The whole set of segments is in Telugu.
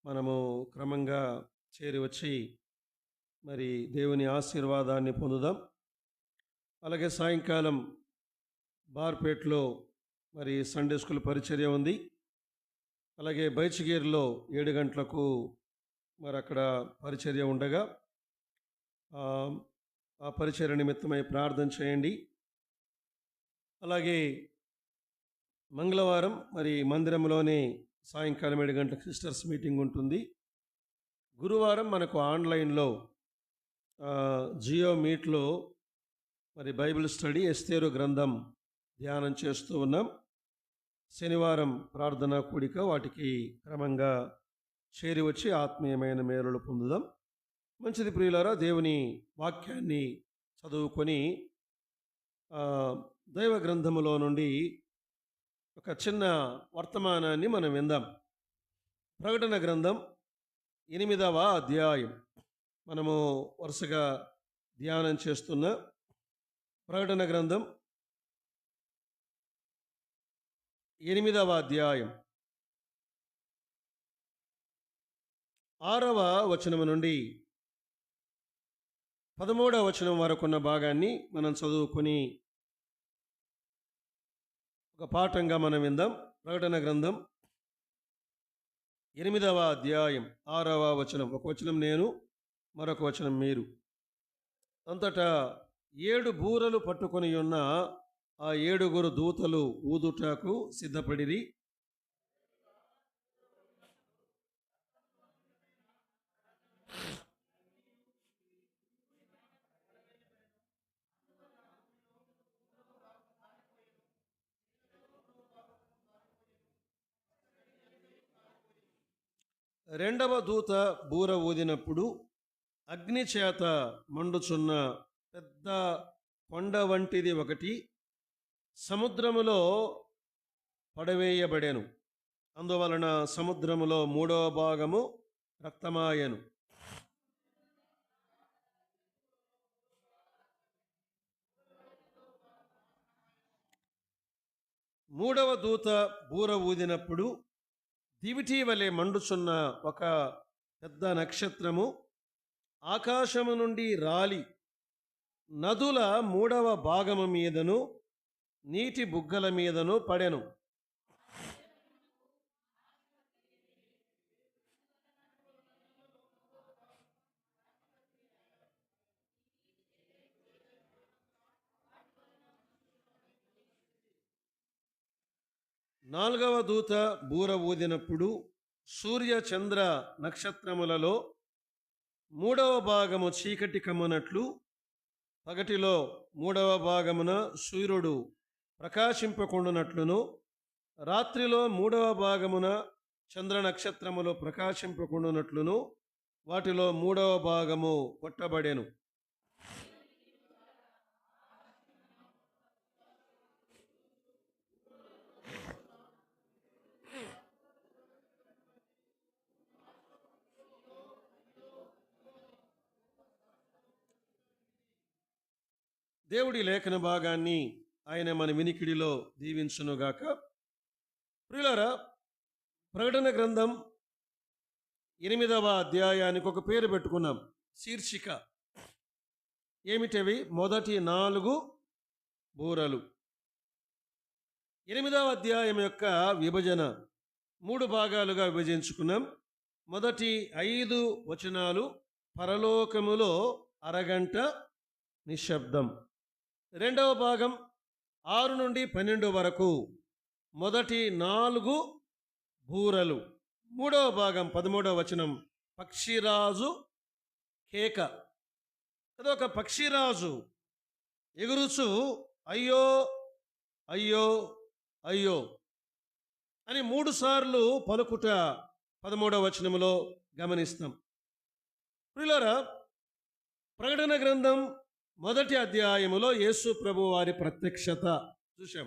మనము క్రమంగా చేరి వచ్చి మరి దేవుని ఆశీర్వాదాన్ని పొందుదాం. అలాగే సాయంకాలం బార్పేట్లో మరి సండే స్కూల్ పరిచర్య ఉంది. అలాగే బైచిగేరులో 7 గంటలకు మరి అక్కడ పరిచర్య ఉండగా ఆ పరిచర్య నిమిత్తమై ప్రార్థన చేయండి. అలాగే మంగళవారం మరి మందిరంలోనే సాయంకాలం 7 గంటలకు సిస్టర్స్ మీటింగ్ ఉంటుంది. గురువారం మనకు ఆన్లైన్లో జియో మీట్లో మరి బైబిల్ స్టడీ ఎస్తేరు గ్రంథం ధ్యానం చేస్తూ ఉన్నాం. శనివారం ప్రార్థనా కూడిక, వాటికి క్రమంగా చేరి వచ్చి ఆత్మీయమైన మేలులు పొందుదాం. మంచిది ప్రియులారా, దేవుని వాక్యాన్ని చదువుకొని దైవ గ్రంథములో నుండి ఒక చిన్న వర్తమానాన్ని మనం విందాం. ప్రకటన గ్రంథం 8వ అధ్యాయం మనము వరుసగా ధ్యానం చేస్తున్న ప్రకటన గ్రంథం 8వ అధ్యాయం 6వ వచనం నుండి 13వ వచనం వరకున్న భాగాన్ని మనం చదువుకొని ఒక పాఠంగా మనం విందాం. ప్రకటన గ్రంథం 8వ అధ్యాయం 6వ వచనం. ఒక వచనం నేను, మరొక వచనం మీరు. అంతటా 7 బూరలు పట్టుకొని ఉన్న ఆ 7 దూతలు ఊదుటకు సిద్ధపడిరి. రెండవ దూత బూర ఊదినప్పుడు అగ్ని చేత మండుచున్న పెద్ద కొండ వంటిది ఒకటి సముద్రములో పడవేయబడెను. అందువలన సముద్రములో 3వ భాగము రక్తమాయెను. మూడవ దూత బూర ఊదినప్పుడు దివిటి వలె మండుచున్న ఒక పెద్ద నక్షత్రము ఆకాశము నుండి రాలి నదుల 3వ భాగము మీదను నీటి బుగ్గల మీదను పడెను. నాలుగవ దూత బూర ఊదినప్పుడు సూర్య చంద్ర నక్షత్రములలో 3వ భాగము చీకటి కమ్మునట్లు పగటిలో 3వ భాగమున సూర్యుడు ప్రకాశింపకుండునట్లును రాత్రిలో 3వ భాగమున చంద్ర నక్షత్రములు ప్రకాశింపకుండునట్లును వాటిలో 3వ భాగము కొట్టబడెను. దేవుడి లేఖన భాగాన్ని ఆయన మన వినికిడిలో దీవించునుగాక. ప్రియులారా, ప్రకటన గ్రంథం 8వ అధ్యాయానికి ఒక పేరు పెట్టుకున్నాం, శీర్షిక. ఏమిటవి? మొదటి 4 బూరలు. 8వ అధ్యాయం యొక్క విభజన 3 భాగాలుగా విభజించుకున్నాం. మొదటి 5 వచనాలు పరలోకములో అరగంట నిశ్శబ్దం. 2వ భాగం 6 నుండి 12 వరకు మొదటి 4 బూరలు. 3వ భాగం 13వ వచనం పక్షిరాజు కేక. అదొక పక్షిరాజు ఎగురుచు అయ్యో అయ్యో అయ్యో అని 3 సార్లు పలుకుట 13వ వచనములో గమనిస్తాం. ప్రియులారా, ప్రకటన గ్రంథం మొదటి అధ్యాయములో యేసు ప్రభు వారి ప్రత్యక్షత చూశాం.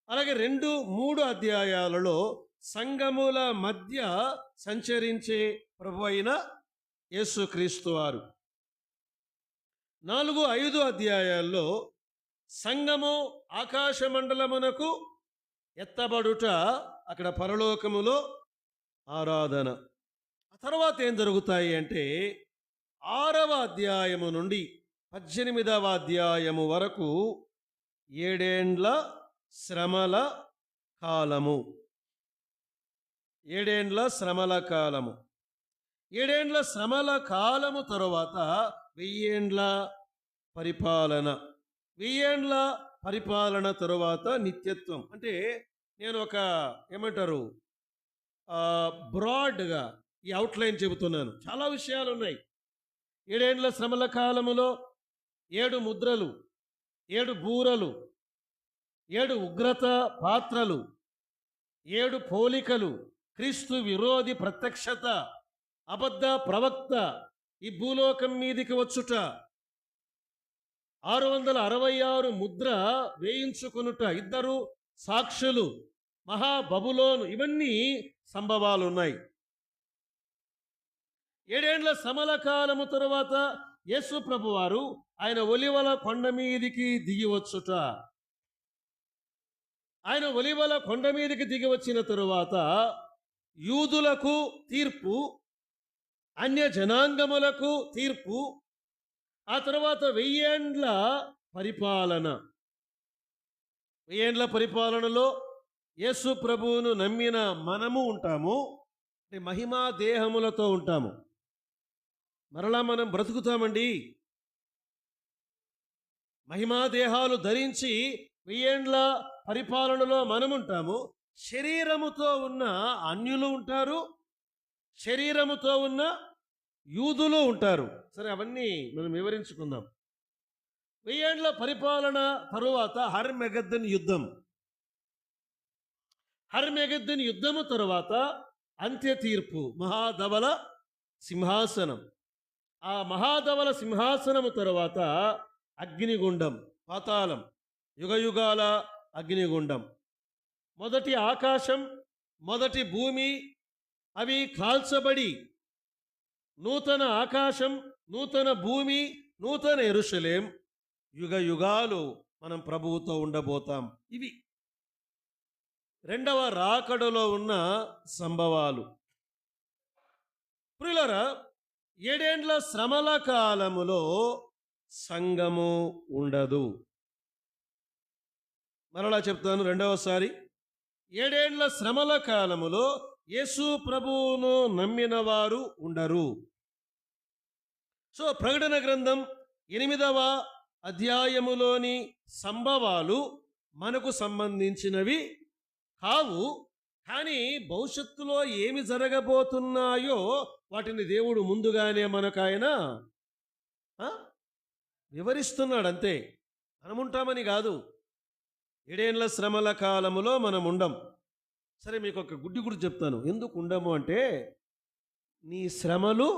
అలాగే 2, 3 అధ్యాయాలలో సంఘముల మధ్య సంచరించే ప్రభు అయిన యేసుక్రీస్తు వారు. 4, 5 అధ్యాయాల్లో సంఘము ఆకాశ మండలమునకు ఎత్తబడుట, అక్కడ పరలోకములో ఆరాధన. ఆ తర్వాత ఏం జరుగుతాయి అంటే 6వ అధ్యాయము నుండి 18వ అధ్యాయము వరకు 7 ఏండ్ల శ్రమల కాలము. 7 ఏండ్ల శ్రమల కాలము. 7 ఏండ్ల శ్రమల కాలము తరువాత 1000 ఏండ్ల పరిపాలన. 1000 ఏండ్ల పరిపాలన తరువాత నిత్యత్వం. అంటే నేను ఒక ఏమంటారు బ్రాడ్గా ఈ అవుట్లైన్ చెబుతున్నాను. చాలా విషయాలు ఉన్నాయి. 7 ఏండ్ల శ్రమల కాలములో 7 ముద్రలు, 7 బూరలు, 7 ఉగ్రత పాత్రలు, 7 పోలికలు, క్రీస్తు విరోధి ప్రత్యక్షత, అబద్ధ ప్రవక్త ఈ భూలోకం మీదికి వచ్చుట, 666 ముద్ర వేయించుకునుట, 2 సాక్షులు, మహాబబులోను, ఇవన్నీ సంభవాలు ఉన్నాయి. 7 ఏండ్ల శ్రమల కాలము తరువాత యేసు ప్రభువారు ఆయన ఒలివల కొండ మీదికి దిగి వచ్చుట. ఆయన ఒలివల కొండ మీదికి దిగి వచ్చిన తరువాత యూదులకు తీర్పు, అన్య జనాంగములకు తీర్పు, ఆ తర్వాత 1000 ఏండ్ల పరిపాలన. 1000 ఏండ్ల పరిపాలనలో యేసు ప్రభువును నమ్మిన మనము ఉంటాము. మహిమా దేహములతో ఉంటాము. మరలా మనం బ్రతుకుతామండి. మహిమా దేహాలు ధరించి 1000 ఏండ్ల పరిపాలనలో మనముంటాము. శరీరముతో ఉన్న అన్యులు ఉంటారు, శరీరముతో ఉన్న యూదులు ఉంటారు. సరే, అవన్నీ మనం వివరించుకుందాం. 1000 ఏండ్ల పరిపాలన తరువాత హర్మెగద్దన్ యుద్ధం. హర్మెగద్దన్ యుద్ధము తరువాత అంత్య తీర్పు, మహాధవల సింహాసనం. ఆ మహాధవల సింహాసనము తరువాత అగ్నిగుండం, పాతాళం, యుగయుగాల అగ్నిగుండం. మొదటి ఆకాశం, మొదటి భూమి అవి కాల్చబడి నూతన ఆకాశం, నూతన భూమి, నూతన యెరూషలేం, యుగయుగాలు మనం ప్రభువుతో ఉండబోతాం. ఇవి రెండవ రాకడలో ఉన్న సంభవాలు. ప్రియులారా, 7 ఏండ్ల శ్రమల కాలములో సంఘము ఉండదు. మరలా చెప్తాను రెండవసారి. 7 ఏండ్ల శ్రమల కాలములో యేసు ప్రభువును నమ్మిన వారు ఉండరు. సో ప్రకటన గ్రంథం 8వ అధ్యాయములోని సంభవాలు మనకు సంబంధించినవి కావు. కానీ భవిష్యత్తులో ఏమి జరగబోతున్నాయో వాటిని దేవుడు ముందుగానే మనకు ఆయన వివరిస్తున్నాడు. అంతే, మనముంటామని కాదు. 7 ఏండ్ల శ్రమల కాలములో మనం ఉండం. సరే, మీకు ఒక గుడ్డి గురించి చెప్తాను. ఎందుకు ఉండము అంటే, నీ శ్రమలు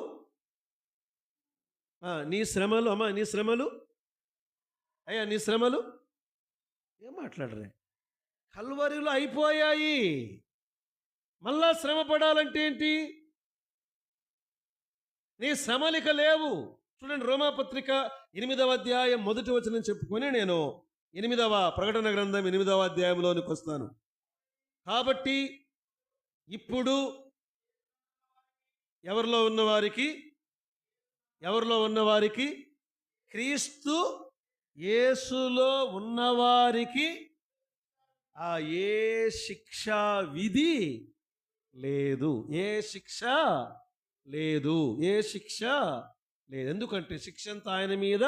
అమ్మా, నీ శ్రమలు అయ్యా, నీ శ్రమలు ఏం మాట్లాడరే, కల్వరిలో అయిపోయాయి. మళ్ళా శ్రమ పడాలంటే ఏంటి? నీ శ్రమలిక లేవు. చూడండి, రోమాపత్రిక 8వ అధ్యాయం 1వ వచనం చెప్పుకొని నేను 8వ ప్రకటన గ్రంథం 8వ అధ్యాయంలోనికి వస్తాను. కాబట్టి ఇప్పుడు ఎవరిలో ఉన్నవారికి క్రీస్తు యేసులో ఉన్నవారికి ఏ శిక్షా విధి లేదు. ఏ శిక్ష లేదు. ఎందుకంటే శిక్ష అంతా ఆయన మీద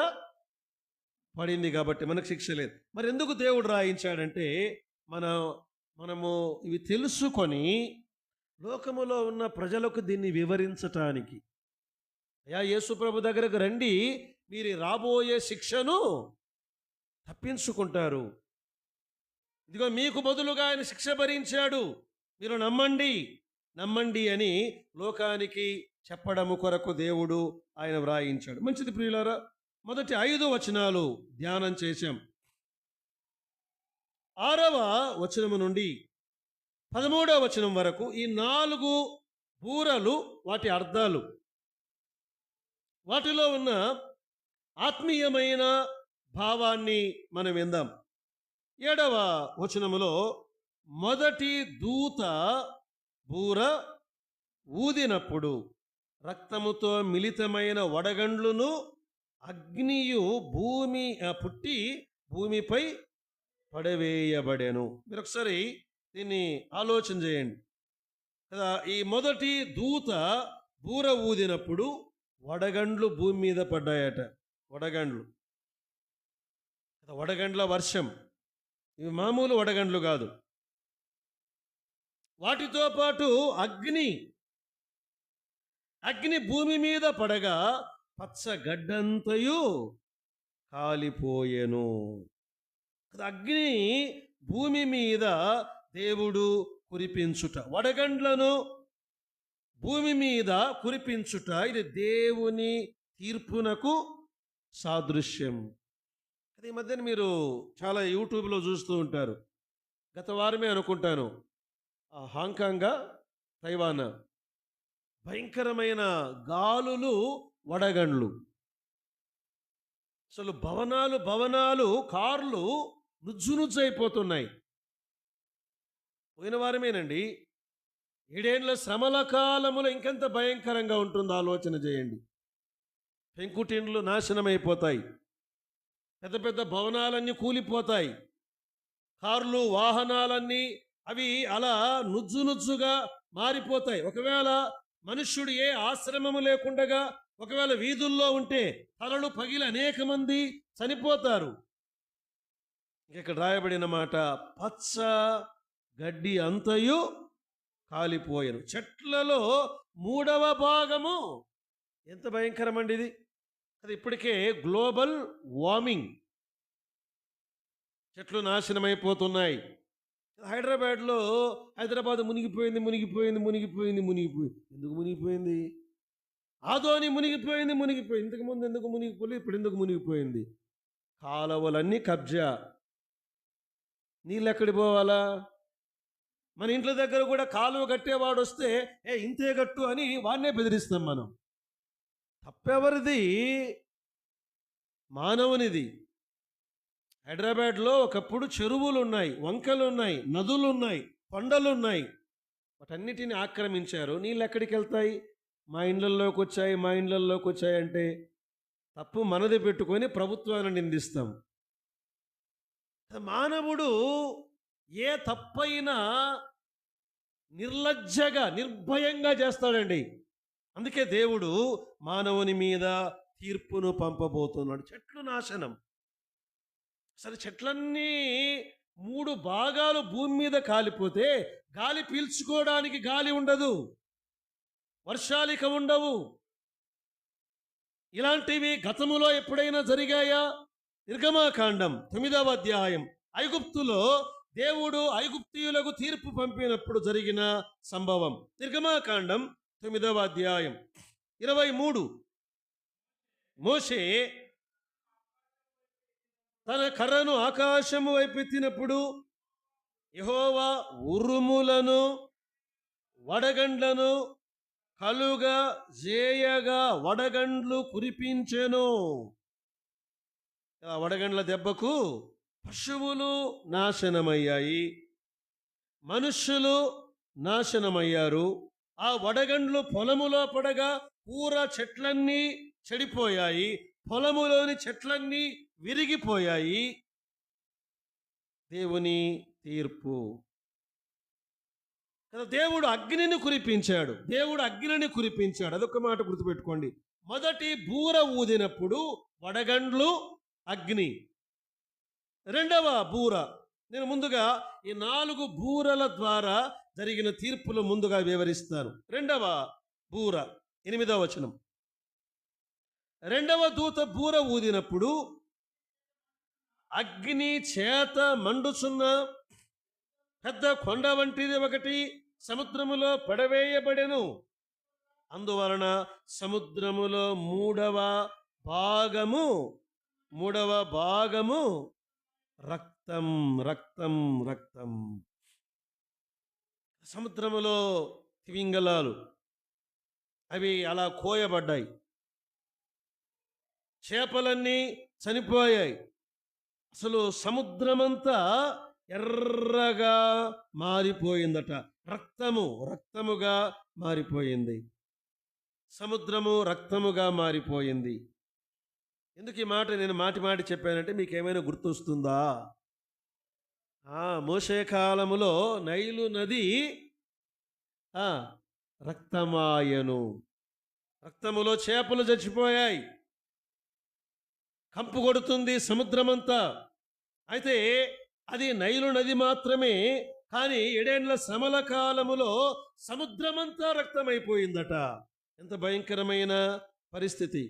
పడింది కాబట్టి మనకు శిక్ష లేదు. మరి ఎందుకు దేవుడు రాయించాడంటే, మనము ఇవి తెలుసుకొని లోకములో ఉన్న ప్రజలకు దీన్ని వివరించటానికి. అయ్యా, యేసు ప్రభు దగ్గరకు రండి, మీరు రాబోయే శిక్షను తప్పించుకుంటారు. ఇదిగో మీకు బదులుగా ఆయన శిక్ష భరించాడు, మీరు నమ్మండి అని లోకానికి చెప్పడము కొరకు దేవుడు ఆయన వ్రాయించాడు. మంచిది ప్రియులారా, మొదటి 5 వచనాలు ధ్యానం చేశాం. 6వ వచనము నుండి 13వ వచనం వరకు ఈ 4 బూరలు, వాటి అర్థాలు, వాటిలో ఉన్న ఆత్మీయమైన భావాన్ని మనం విందాం. 7వ వచనములో మొదటి దూత బూర ఊదినప్పుడు రక్తముతో మిళితమైన వడగండ్లును అగ్నియు పుట్టి భూమిపై పడవేయబడెను. మీరు ఒకసారి దీన్ని ఆలోచన చేయండి కదా. ఈ మొదటి దూత బూర ఊదినప్పుడు వడగండ్లు భూమి మీద పడ్డాయట. వడగండ్ల వర్షం. ఇవి మామూలు వడగండ్లు కాదు. వాటితో పాటు అగ్ని భూమి మీద పడగా పచ్చగడ్డంతయు కాలిపోయెను. అగ్ని భూమి మీద దేవుడు కురిపించుట, వడగండ్లను భూమి మీద కురిపించుట, ఇది దేవుని తీర్పునకు సాదృశ్యం. ఈ మధ్యన మీరు చాలా యూట్యూబ్లో చూస్తూ ఉంటారు. గత వారమే అనుకుంటాను, హాంకాంగ్, తైవాన్ భయంకరమైన గాలులు, వడగండ్లు. అసలు భవనాలు కార్లు నుజ్జు అయిపోతున్నాయి. పోయిన వారమేనండి. 7 ఏళ్ల శ్రమల కాలములో ఇంకెంత భయంకరంగా ఉంటుందో ఆలోచన చేయండి. పెంకుటిండ్లు నాశనమైపోతాయి, పెద్ద పెద్ద భవనాలన్నీ కూలిపోతాయి, కార్లు, వాహనాలన్నీ అవి అలా నుజ్జుగా మారిపోతాయి. ఒకవేళ మనుష్యుడు ఏ ఆశ్రమము లేకుండగా ఒకవేళ వీధుల్లో ఉంటే తలలు పగిలి అనేక మంది చనిపోతారు. ఇక్కడ రాయబడిన మాట, పచ్చ గడ్డి అంతయు కాలిపోయెను. చెట్లలో 3వ భాగము. ఎంత భయంకరమండి ఇది. అది ఇప్పటికే గ్లోబల్ వార్మింగ్, చెట్లు నాశనమైపోతున్నాయి. హైదరాబాద్ మునిగిపోయింది. ఎందుకు మునిగిపోయింది? ఆదోని మునిగిపోయింది. ఇంతకుముందు ఎందుకు మునిగిపోలేదు, ఇప్పుడు ఎందుకు మునిగిపోయింది? కాలువలన్నీ కబ్జా. నీళ్ళు ఎక్కడి పోవాలా? మన ఇంట్ల దగ్గర కూడా కాలువ కట్టేవాడు వస్తే ఇంతే కట్టు అని వాడినే బెదిరిస్తాం మనం. తప్పెవరిది? మానవునిది. హైదరాబాద్లో ఒకప్పుడు చెరువులు ఉన్నాయి, వంకలు ఉన్నాయి, నదులు ఉన్నాయి, కొండలు ఉన్నాయి. వాటన్నిటిని ఆక్రమించారు. నీళ్ళు ఎక్కడికి వెళ్తాయి? మా ఇండ్లలోకి వచ్చాయి అంటే తప్పు మనది పెట్టుకొని ప్రభుత్వాన్ని నిందిస్తాం. మానవుడు ఏ తప్పైనా నిర్భయంగా చేస్తాడండి. అందుకే దేవుడు మానవుని మీద తీర్పును పంపబోతున్నాడు. చెట్లు నాశనం. అసలు చెట్లన్నీ 3 భాగాలు భూమి మీద కాలిపోతే గాలి పీల్చుకోవడానికి గాలి ఉండదు, వర్షాలిక ఉండవు. ఇలాంటివి గతములో ఎప్పుడైనా జరిగాయా? నిర్గమాకాండం 9వ అధ్యాయం, ఐగుప్తులో దేవుడు ఐగుప్తీయులకు తీర్పు పంపినప్పుడు జరిగిన సంభవం. నిర్గమాకాండం 9వ అధ్యాయం 23. మోషే తన కర్రను ఆకాశము వైపు ఎత్తినప్పుడు యెహోవా ఉరుములను, వడగండ్లను కలుగా జేయగా వడగండ్లు కురిపించెను. ఆ వడగండ్ల దెబ్బకు పశువులు నాశనమయ్యాయి, మనుష్యులు నాశనమయ్యారు. ఆ వడగండ్లు పొలములో పడగా పూర చెట్లన్నీ చెడిపోయాయి, పొలములోని చెట్లన్నీ విరిగిపోయాయి. దేవుని తీర్పు కదా. దేవుడు అగ్నిని కురిపించాడు. అదొక మాట గుర్తుపెట్టుకోండి. మొదటి బూర ఊదినప్పుడు వడగండ్లు, అగ్ని. రెండవ బూర, నేను ముందుగా ఈ 4 బూరల ద్వారా జరిగిన తీర్పులు ముందుగా వివరిస్తాను. రెండవ బూర 8వ వచనం. రెండవ దూత బూర ఊదినప్పుడు అగ్ని చేత మండుచున్న పెద్ద కొండ వంటిది ఒకటి సముద్రములో పడవేయబడెను. అందువలన సముద్రములో 3వ భాగము రక్తం. సముద్రములో తిమింగలాలు అవి అలా కోయబడ్డాయి, చేపలన్నీ చనిపోయాయి. అసలు సముద్రమంతా ఎర్రగా మారిపోయిందట. రక్తముగా మారిపోయింది. సముద్రము రక్తముగా మారిపోయింది. ఎందుకు ఈ మాట నేను మాటి చెప్పానంటే మీకు ఏమైనా గుర్తొస్తుందా? మోషే కాలములో నైలు నది రక్తమాయను. రక్తములో చేపలు చచ్చిపోయాయి. కంపు కొడుతుంది సముద్రమంతా. అయితే అది నైలు నది మాత్రమే. కానీ 7 ఏండ్ల శ్రమల కాలములో సముద్రమంతా రక్తమైపోయిందట. ఎంత భయంకరమైన పరిస్థితి.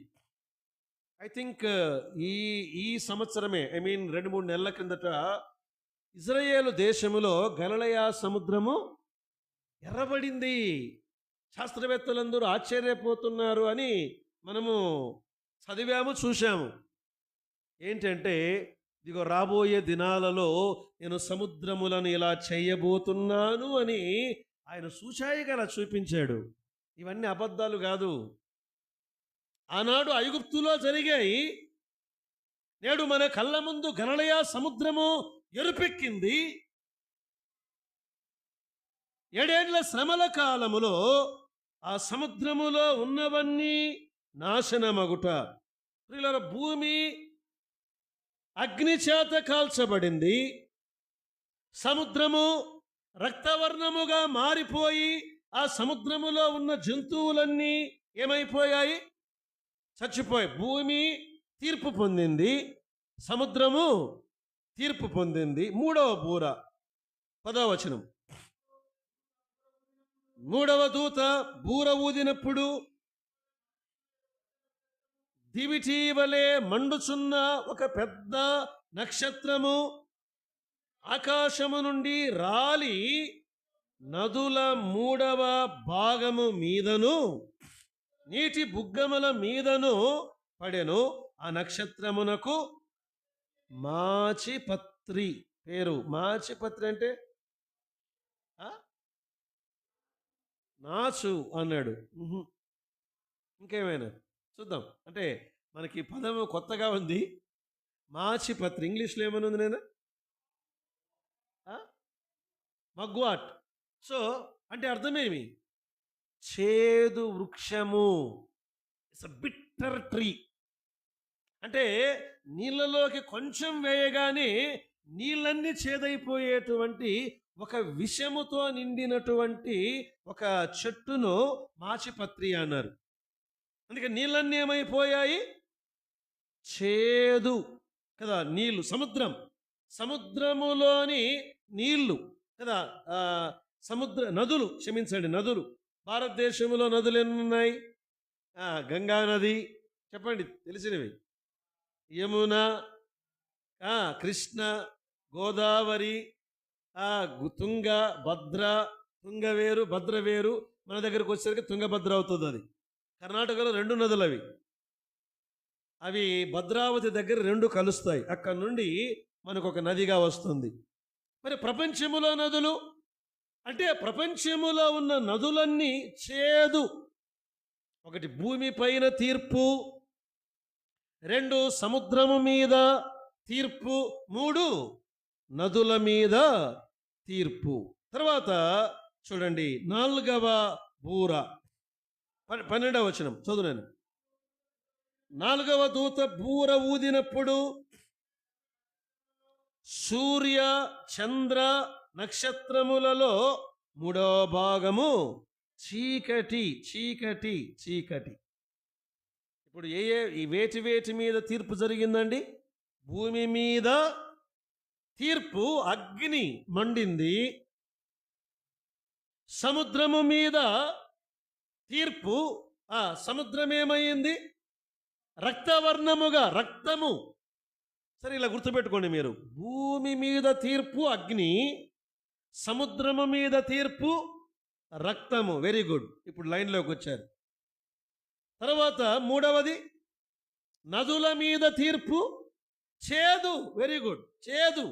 ఐ థింక్ ఈ సంవత్సరమే 2-3 నెలల కిందట ఇజ్రాయేలు దేశములో గలిలయ సముద్రము ఎర్రబడింది. శాస్త్రవేత్తలందరూ ఆశ్చర్యపోతున్నారు అని మనము చదివాము, చూశాము. ఏంటంటే ఇదిగో రాబోయే దినాలలో నేను సముద్రములను ఇలా చేయబోతున్నాను అని ఆయన సూచాయిగా అలా చూపించాడు. ఇవన్నీ అబద్ధాలు కాదు. ఆనాడు ఐగుప్తులో జరిగాయి. నేడు మన కళ్ళ ముందు గలిలయ సముద్రము ఎరుపెక్కింది. 7 ఏండ్ల శ్రమల కాలములో ఆ సముద్రములో ఉన్నవన్నీ నాశనమగుట. ప్రియులారా, భూమి అగ్ని చేత కాల్చబడింది. సముద్రము రక్తవర్ణముగా మారిపోయి ఆ సముద్రములో ఉన్న జంతువులన్నీ ఏమైపోయాయి? చచ్చిపోయి. భూమి తీర్పు పొందింది, సముద్రము తీర్పు పొందింది. 3వ బూర 10వ వచనం. 3వ దూత బూర ఊదినప్పుడు దివిటీవలే మండుచున్న ఒక పెద్ద నక్షత్రము ఆకాశము నుండి రాలి నదుల 3వ భాగము మీదను నీటి బుగ్గముల మీదను పడెను. ఆ నక్షత్రమునకు మాచిపత్రి పేరు. మాచిపత్రి అంటే నాచు అన్నాడు. ఇంకేమైనా చూద్దాం. అంటే మనకి పదము కొత్తగా ఉంది. మాచిపత్రి ఇంగ్లీష్లో ఏమైనా ఉంది నేను మగ్వాట్. సో అంటే అర్థమేమి? చేదు వృక్షము. It's a bitter tree. అంటే నీళ్ళలోకి కొంచెం వేయగానే నీళ్ళన్నీ చేదైపోయేటువంటి ఒక విషముతో నిండినటువంటి ఒక చెట్టును మాచిపత్రి అన్నారు. అందుకే నీళ్ళన్నీ ఏమైపోయాయి? చేదు కదా. నీళ్లు, సముద్రములోని నీళ్లు కదా. నదులు, క్షమించండి, నదులు. భారతదేశంలో నదులు ఎన్ని ఉన్నాయి? గంగా నది, చెప్పండి తెలిసినవి. యమున, కృష్ణ, గోదావరి, తుంగ, భద్ర. తుంగ వేరు, భద్ర వేరు. మన దగ్గరకు వచ్చేసరికి తుంగభద్ర అవుతుంది. అది కర్ణాటకలో 2 నదులు అవి భద్రావతి దగ్గర 2 కలుస్తాయి. అక్కడ నుండి మనకు ఒక నదిగా వస్తుంది. మరి ప్రపంచములో నదులు అంటే ప్రపంచములో ఉన్న నదులన్నీ చేదు. 1 భూమి పైన తీర్పు, 2 సముద్రము మీద తీర్పు, 3 నదుల మీద తీర్పు. తర్వాత చూడండి 4వ బూర 12వ వచనం చదువునాను. 4వ దూత బూర ఊదినప్పుడు సూర్య చంద్ర నక్షత్రములలో 3వ భాగము చీకటి. ఇప్పుడు ఈ వేటి మీద తీర్పు జరిగిందండి? భూమి మీద తీర్పు అగ్ని మండింది. సముద్రము మీద తీర్పు, సముద్రమేమైంది? రక్తవర్ణముగా, రక్తము. సరే, ఇలా గుర్తుపెట్టుకోండి మీరు. భూమి మీద తీర్పు అగ్ని, సముద్రము మీద తీర్పు రక్తము. Very good. ఇప్పుడు లైన్లోకి వచ్చారు. తర్వాత 3వది నదుల మీద తీర్పు చేదు. వెరీ గుడ్, చేదు.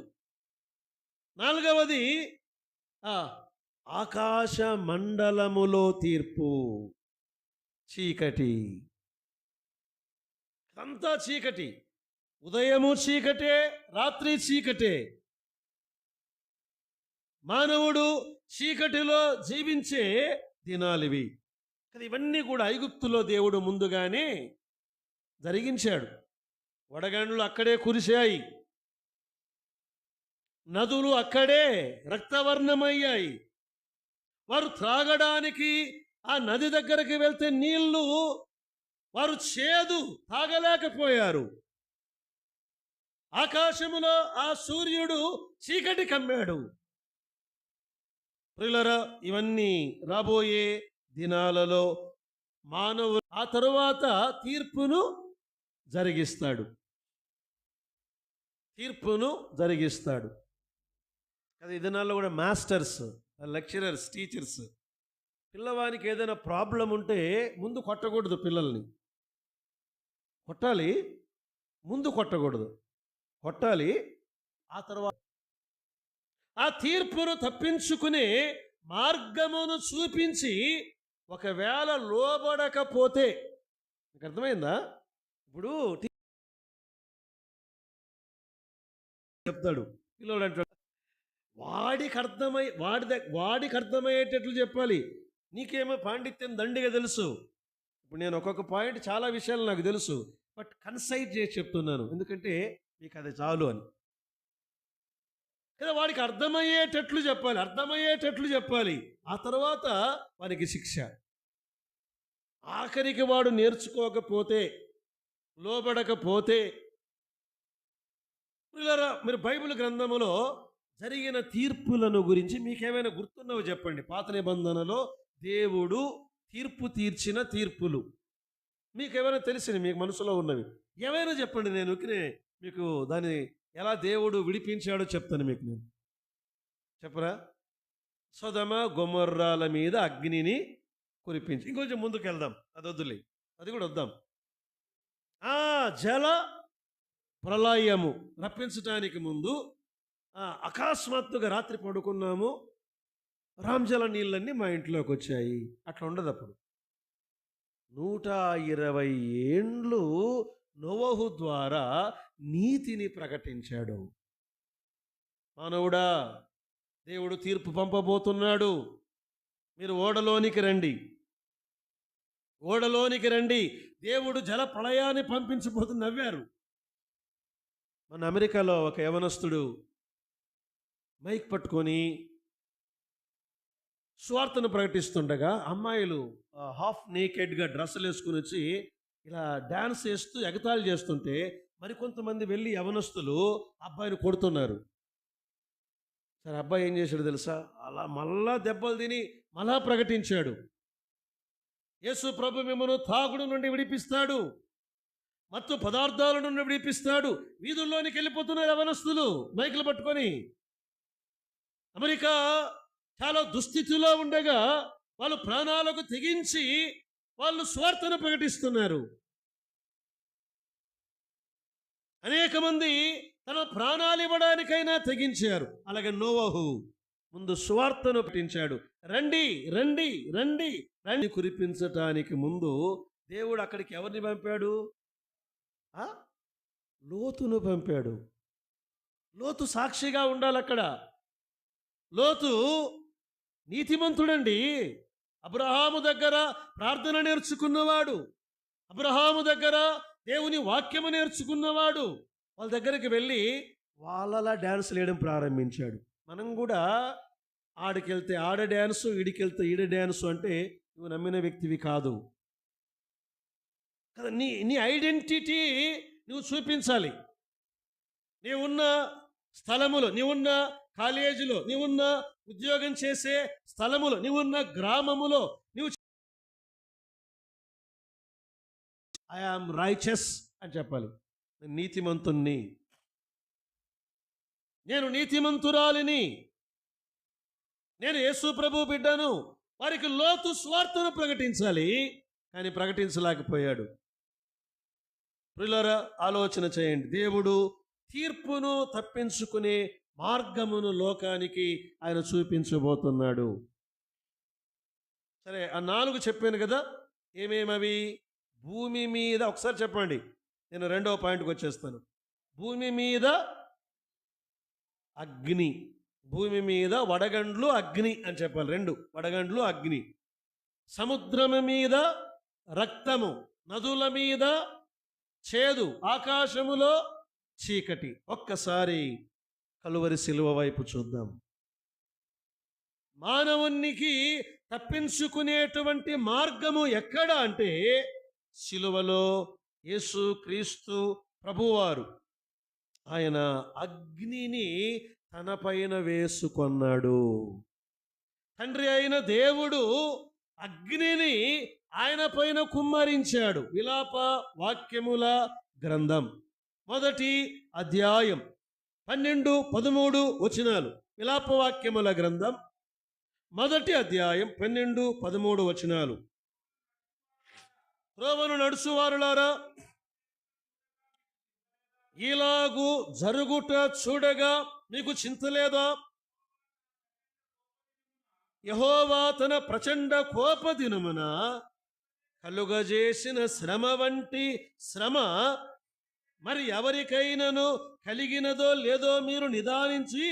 4వది ఆకాశ మండలములో తీర్పు చీకటి. అంతా చీకటి. ఉదయము చీకటే, రాత్రి చీకటే. మానవుడు చీకటిలో జీవించే దినాలివి. కానీ ఇవన్నీ కూడా ఐగుప్తులో దేవుడు ముందుగానే జరిగించాడు. వడగండ్లు అక్కడే కురిశాయి, నదులు అక్కడే రక్తవర్ణమయ్యాయి. వారు త్రాగడానికి ఆ నది దగ్గరికి వెళ్తే నీళ్లు వారు చేదు తాగలేకపోయారు. ఆకాశములో ఆ సూర్యుడు చీకటి కమ్మాడు. ప్రియులారా, ఇవన్నీ రాబోయే దినాలలో మానవుడు ఆ తరువాత తీర్పును జరిగిస్తాడు. కదా, ఈ దినాల్లో కూడా మాస్టర్స్, లెక్చరర్స్, టీచర్స్ పిల్లవానికి ఏదైనా ప్రాబ్లం ఉంటే ముందు కొట్టకూడదు. పిల్లల్ని కొట్టాలి, ముందు కొట్టకూడదు. కొట్టాలి, ఆ తర్వాత ఆ తీర్పును తప్పించుకునే మార్గమును చూపించి ఒకవేళ లోబడకపోతే, మీకు అర్థమైందా? ఇప్పుడు చెప్తాడు పిల్లోడు అంటాడు, వాడికి అర్థమయ్యేటట్లు చెప్పాలి. నీకేమో పాండిత్యం దండిగా తెలుసు. ఇప్పుడు నేను ఒక్కొక్క పాయింట్ చాలా విషయాలు నాకు తెలుసు, బట్ కన్సైడ్ చేసి చెప్తున్నాను, ఎందుకంటే మీకు అది చాలు అని. కదా, వాడికి అర్థమయ్యేటట్లు చెప్పాలి. ఆ తర్వాత వానికి శిక్ష. ఆఖరికి వాడు నేర్చుకోకపోతే, లోబడకపోతే, మీరు బైబిల్ గ్రంథములో జరిగిన తీర్పులను గురించి మీకేమైనా గుర్తున్నవి చెప్పండి. పాత నిబంధనలో దేవుడు తీర్పు తీర్చిన తీర్పులు మీకేమైనా తెలిసినవి, మీకు మనసులో ఉన్నవి ఏమైనా చెప్పండి. నేను మీకు దాన్ని ఎలా దేవుడు విడిపించాడో చెప్తాను మీకు. నేను చెప్పరా? సొదొమ గొమొర్రాల మీద అగ్నిని కురిపించి, ఇంకొంచెం ముందుకు వెళ్దాం, అది వద్దులే, అది కూడా వద్దాం. జల ప్రళయము రప్పించడానికి ముందు అకస్మాత్తుగా రాత్రి పడుకున్నాము, రామ్జల నీళ్ళన్నీ మా ఇంట్లోకి వచ్చాయి. అట్లా ఉండదు. అప్పుడు 120 ఏండ్లు నోవహు ద్వారా నీతిని ప్రకటించాడు. మానవుడా, దేవుడు తీర్పు పంపబోతున్నాడు, మీరు ఓడలోనికి రండి. దేవుడు జల ప్రళయాన్ని పంపించబోతు నవ్వారు. మన అమెరికాలో ఒక యవనస్తుడు మైక్ పట్టుకొని స్వార్థను ప్రకటిస్తుండగా అమ్మాయిలు హాఫ్ నేకెడ్గా డ్రెస్సులు వేసుకుని వచ్చి ఇలా డ్యాన్స్ చేస్తూ ఎగతాళి చేస్తుంటే మరికొంతమంది వెళ్ళి యవనస్తులు అబ్బాయిని కొడుతున్నారు. సరే, అబ్బాయి ఏం చేశాడు తెలుసా? అలా మళ్ళా దెబ్బలు తిని మళ్ళా ప్రకటించాడు, యేసు ప్రభు మిమ్మల్ని తాగుడు నుండి విడిపిస్తాడు, మత్తు పదార్థాల నుండి విడిపిస్తాడు. వీధుల్లోనికి వెళ్ళిపోతున్నారు యవనస్తులు మైకులు పట్టుకొని. అమెరికా చాలా దుస్థితిలో ఉండగా వాళ్ళు ప్రాణాలకు తెగించి వాళ్ళు స్వార్థను ప్రకటిస్తున్నారు. అనేక మంది తన ప్రాణాలు ఇవ్వడానికైనా తెగించారు. అలాగే నోవహు ముందు స్వార్థను ప్రకటించాడు. రండి కురిపించటానికి ముందు దేవుడు అక్కడికి ఎవరిని పంపాడు? లోతును పంపాడు. లోతు సాక్షిగా ఉండాలి అక్కడ. లోతు నీతిమంతుడండి. అబ్రహాము దగ్గర ప్రార్థన నేర్చుకున్నవాడు, అబ్రహాము దగ్గర దేవుని వాక్యము నేర్చుకున్నవాడు. వాళ్ళ దగ్గరికి వెళ్ళి వాళ్ళలా డ్యాన్స్ వేయడం ప్రారంభించాడు. మనం కూడా ఆడికెళ్తే ఆడ డ్యాన్సు, ఈడికెళ్తే ఈడ డ్యాన్సు అంటే నువ్వు నమ్మిన వ్యక్తివి కాదు కదా. నీ ఐడెంటిటీ నువ్వు చూపించాలి. నీవున్న స్థలములో, నీవున్న కాలేజీలో, నీవున్న ఉద్యోగం చేసే స్థలములో, నీవున్న గ్రామములో నీవు ఐ యామ్ రైచస్ అని చెప్పాలి. నేను నీతిమంతుణ్ణి, నేను నీతిమంతురాలిని, నేను యేసు ప్రభు బిడ్డను. వారికి లోతు స్వార్థను ప్రకటించాలి, కానీ ప్రకటించలేకపోయాడు. ప్రియులారా, ఆలోచన చేయండి. దేవుడు తీర్పును తప్పించుకునే మార్గమును లోకానికి ఆయన చూపించబోతున్నాడు. సరే, ఆ 4 చెప్పాను కదా, ఏమేమవి? భూమి మీద, ఒకసారి చెప్పండి, నేను 2వ పాయింట్కి వచ్చేస్తాను. భూమి మీద అగ్ని, భూమి మీద వడగండ్లు, అగ్ని అని చెప్పాలి. 2 వడగండ్లు, అగ్ని. సముద్రము మీద రక్తము, నదుల మీద చేదు, ఆకాశములో చీకటి. ఒక్కసారి కలువరి శిలువ వైపు చూద్దాం. మానవునికి తప్పించుకునేటువంటి మార్గము ఎక్కడ అంటే శిలువలో యేసు క్రీస్తు ప్రభువారు ఆయన అగ్నిని తన పైన వేసుకొన్నాడు. తండ్రి అయిన దేవుడు అగ్నిని ఆయన పైన కుమ్మరించాడు. విలాప వాక్యముల గ్రంథం 1వ అధ్యాయం 12, 13 వచనాలు. విలాప వాక్యముల గ్రంథం 1వ అధ్యాయం 12, 13 వచనాలు. త్రోవను నడుచువారులారా, ఇలాగు జరుగుట చూడగా మీకు చింతలేదా? యెహోవా తన ప్రచండ కోప దినమున కలుగజేసిన శ్రమ వంటి శ్రమ మరి ఎవరికైనాను కలిగినదో లేదో మీరు నిదానించి